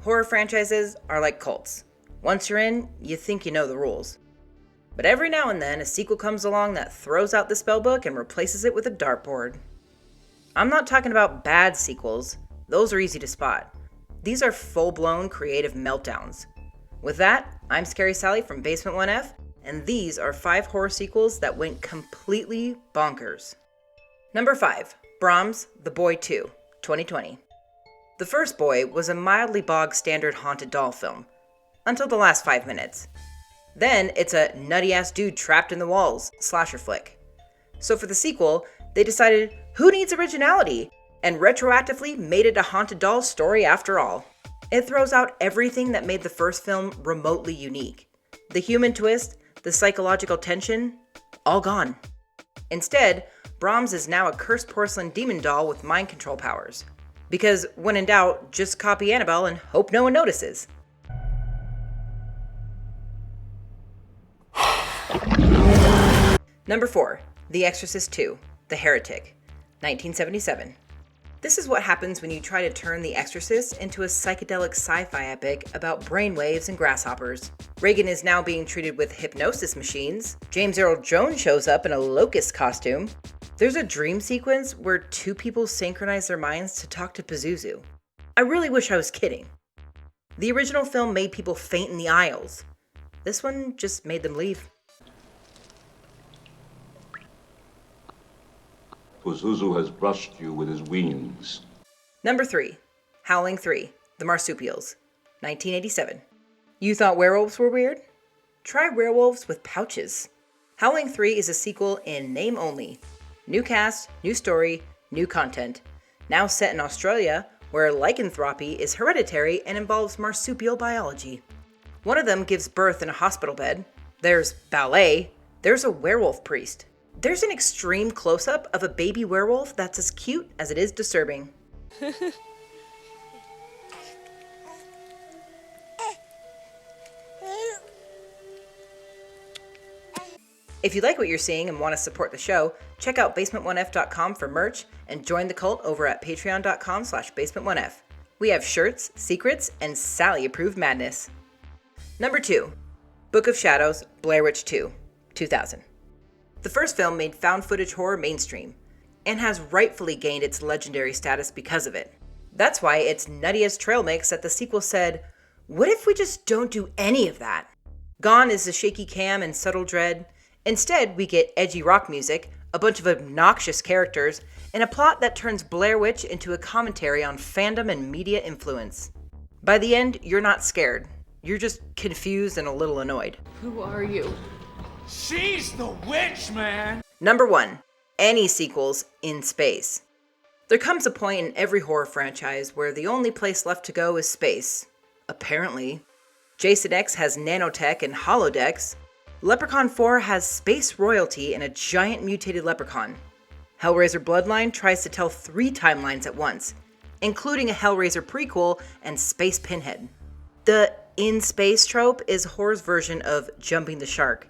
Horror franchises are like cults. Once you're in, you think you know the rules. But every now and then, a sequel comes along that throws out the spellbook and replaces it with a dartboard. I'm not talking about bad sequels. Those are easy to spot. These are full-blown creative meltdowns. With that, I'm Scary Sallie from Basement 1F, and these are 5 horror sequels that went completely bonkers. Number 5, Brahms' The Boy 2, 2020. The first Boy was a mildly bog-standard haunted doll film, until the last 5 minutes. Then it's a nutty-ass dude trapped in the walls slasher flick. So for the sequel, they decided, who needs originality? And retroactively made it a haunted doll story after all. It throws out everything that made the first film remotely unique. The human twist, the psychological tension, all gone. Instead, Brahms is now a cursed porcelain demon doll with mind control powers. Because when in doubt, just copy Annabelle and hope no one notices. Number 4, The Exorcist 2, The Heretic, 1977. This is what happens when you try to turn The Exorcist into a psychedelic sci-fi epic about brainwaves and grasshoppers. Reagan is now being treated with hypnosis machines. James Earl Jones shows up in a locust costume. There's a dream sequence where 2 people synchronize their minds to talk to Pazuzu. I really wish I was kidding. The original film made people faint in the aisles. This one just made them leave. Pazuzu has brushed you with his wings. Number 3, Howling 3, The Marsupials, 1987. You thought werewolves were weird? Try werewolves with pouches. Howling 3 is a sequel in name only. New cast, new story, new content. Now set in Australia, where lycanthropy is hereditary and involves marsupial biology. One of them gives birth in a hospital bed. There's ballet. There's a werewolf priest. There's an extreme close-up of a baby werewolf that's as cute as it is disturbing. If you like what you're seeing and want to support the show, check out basement1f.com for merch and join the cult over at patreon.com/basement1f. We have shirts, secrets, and Sallie-approved madness. Number 2, Book of Shadows, Blair Witch 2, 2000. The first film made found footage horror mainstream, and has rightfully gained its legendary status because of it. That's why it's nutty as trail mix that the sequel said, what if we just don't do any of that? Gone is the shaky cam and subtle dread. Instead, we get edgy rock music, a bunch of obnoxious characters, and a plot that turns Blair Witch into a commentary on fandom and media influence. By the end, you're not scared. You're just confused and a little annoyed. Who are you? She's the witch, man! Number 1, any sequels in space. There comes a point in every horror franchise where the only place left to go is space. Apparently. JasonX has nanotech and holodecks. Leprechaun 4 has space royalty and a giant mutated leprechaun. Hellraiser Bloodline tries to tell 3 timelines at once, including a Hellraiser prequel and Space Pinhead. The in-space trope is horror's version of jumping the shark.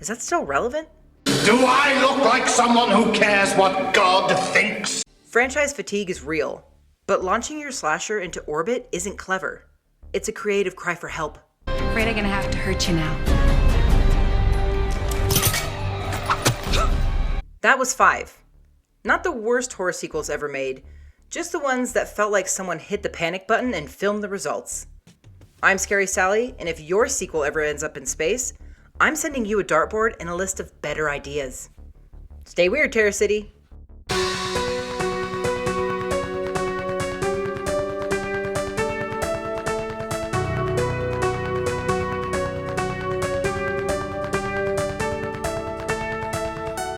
Is that still relevant? Do I look like someone who cares what God thinks? Franchise fatigue is real, but launching your slasher into orbit isn't clever. It's a creative cry for help. Afraid I'm gonna have to hurt you now. That was 5. Not the worst horror sequels ever made, just the ones that felt like someone hit the panic button and filmed the results. I'm Scary Sallie, and if your sequel ever ends up in space, I'm sending you a dartboard and a list of better ideas. Stay weird, Terror City.